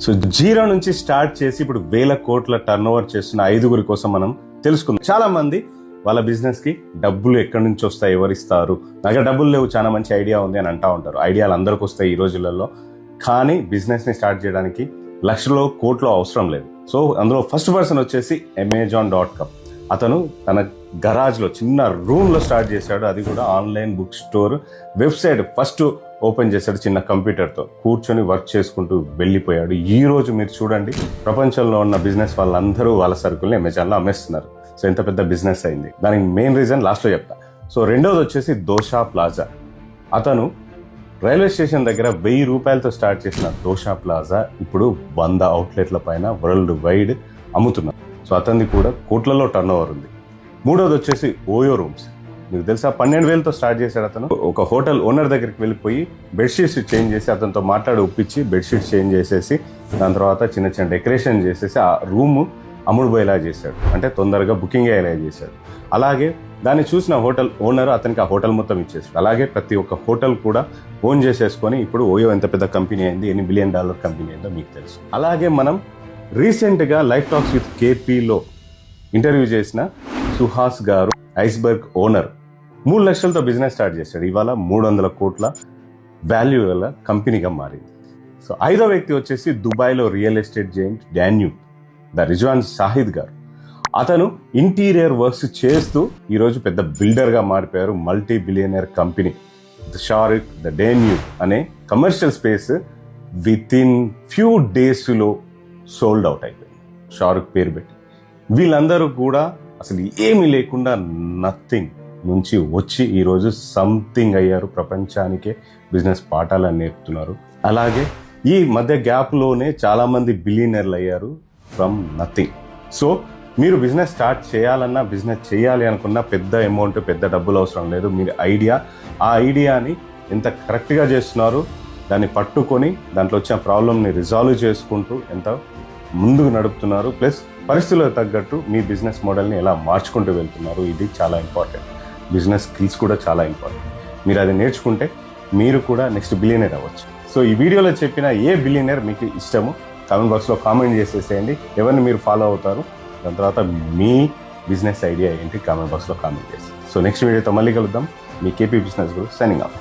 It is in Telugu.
సో జీరో నుంచి స్టార్ట్ చేసి ఇప్పుడు 1000 కోట్ల టర్న్ ఓవర్ చేస్తున్న 5గురి కోసం మనం తెలుసుకుందాం. చాలా మంది వాళ్ళ బిజినెస్ కి డబ్బులు ఎక్కడి నుంచి వస్తాయి, ఎవరిస్తారు, నాకు డబ్బులు లేవు, చాలా మంచి ఐడియా ఉంది అని అంటా ఉంటారు. ఐడియాలు అందరికి వస్తాయి ఈ రోజులలో, కానీ బిజినెస్ ని స్టార్ట్ చేయడానికి లక్షలో కోట్లు అవసరం లేదు. సో అందులో ఫస్ట్ పర్సన్ వచ్చేసి Amazon.com. అతను తన గరాజ్ లో చిన్న రూమ్ లో స్టార్ట్ చేశాడు. అది కూడా online book store website first open చేశాడు. చిన్న కంప్యూటర్తో కూర్చొని వర్క్ చేసుకుంటూ వెళ్ళిపోయాడు. ఈ రోజు మీరు చూడండి, ప్రపంచంలో ఉన్న బిజినెస్ వాళ్ళందరూ వాళ్ళ సరుకుల్ని అమెజాన్ లో అమ్మేస్తున్నారు. సో ఎంత పెద్ద బిజినెస్ అయింది. దానికి మెయిన్ రీజన్ లాస్ట్ లో చెప్తా. సో రెండోది వచ్చేసి దోషా ప్లాజా. అతను రైల్వే స్టేషన్ దగ్గర 1000 రూపాయలతో స్టార్ట్ చేసిన దోషా ప్లాజా ఇప్పుడు 100 అవుట్లెట్ల పైన వరల్డ్ వైడ్ అమ్ముతున్నారు. సో అతనిది కూడా కోట్లలో టర్న్ ఓవర్ ఉంది. మూడోది వచ్చేసి ఓయో రూమ్స్. మీకు తెలుసా, 12,000తో స్టార్ట్ చేశాడు అతను. ఒక హోటల్ ఓనర్ దగ్గరికి వెళ్ళిపోయి బెడ్షీట్స్ చేంజ్ చేసి అతనితో మాట్లాడి ఒప్పించి బెడ్షీట్స్ చేంజ్ చేసేసి దాని తర్వాత చిన్న చిన్న డెకరేషన్ చేసేసి ఆ రూమ్ అమ్ముడుపోయేలా చేశాడు. అంటే తొందరగా బుకింగ్ అయ్యేలా చేశాడు. అలాగే దాన్ని చూసిన హోటల్ ఓనర్ అతనికి ఆ హోటల్ మొత్తం ఇచ్చేసాడు. అలాగే ప్రతి ఒక్క హోటల్ కూడా ఓన్ చేసేసుకొని ఇప్పుడు ఓయో ఎంత పెద్ద కంపెనీ అయింది, $8 బిలియన్ కంపెనీ అయిందో మీకు తెలుసు. అలాగే మనం రీసెంట్గా లైఫ్ టాక్స్ విత్ కేపీలో ఇంటర్వ్యూ చేసిన సుహాస్ గారు, ఐస్బర్గ్ ఓనర్, 3 లక్షలతో బిజినెస్ స్టార్ట్ చేశాడు. ఇవాళ 300 కోట్ల వాల్యూ గల కంపెనీగా మారింది. సో 5వ వ్యక్తి వచ్చేసి దుబాయ్లో real estate giant Danube, the Rizwan Shahid గారు. అతను ఇంటీరియర్ వర్క్స్ చేస్తూ ఈరోజు పెద్ద బిల్డర్గా మారిపోయారు. Multi billionaire company the Shahrukh the Danube అనే commercial space within few డేస్లో సోల్డ్ అవుట్ అయిపోయింది, షారుక్ పేరు పెట్టి. వీళ్ళందరూ కూడా అసలు ఏమీ లేకుండా నథింగ్ నుంచి వచ్చి ఈరోజు సంథింగ్ అయ్యారు. ప్రపంచానికే బిజినెస్ పాఠాలను నేర్పుతున్నారు. అలాగే ఈ మధ్య గ్యాప్లోనే చాలామంది బిలియనర్లు అయ్యారు ఫ్రమ్ నథింగ్. సో మీరు బిజినెస్ స్టార్ట్ చేయాలన్నా, బిజినెస్ చేయాలి అనుకున్నా పెద్ద అమౌంట్, పెద్ద డబ్బులు అవసరం లేదు. మీరు ఆ ఐడియాని ఎంత కరెక్ట్గా చేస్తున్నారు, దాన్ని పట్టుకొని దాంట్లో వచ్చిన ప్రాబ్లమ్ని రిజాల్వ్ చేసుకుంటూ ఎంత ముందుకు నడుపుతున్నారు, ప్లస్ పరిస్థితులకు తగ్గట్టు మీ బిజినెస్ మోడల్ని ఎలా మార్చుకుంటూ వెళ్తున్నారు, ఇది చాలా ఇంపార్టెంట్. బిజినెస్ స్కిల్స్ కూడా చాలా ఇంపార్టెంట్. మీరు అది నేర్చుకుంటే మీరు కూడా నెక్స్ట్ బిలియనర్ అవ్వచ్చు. సో ఈ వీడియోలో చెప్పిన ఏ బిలియనర్ మీకు ఇష్టమో కామెంట్ బాక్స్లో కామెంట్ చేసేసేయండి. ఎవరిని మీరు ఫాలో అవుతారు, దాని తర్వాత మీ బిజినెస్ ఐడియా ఏంటి కామెంట్ బాక్స్లో కామెంట్ చేసి. సో నెక్స్ట్ వీడియోతో మళ్ళీ కలుద్దాం. మీ కేపీ బిజినెస్ గురు సైనింగ్ ఆఫ్.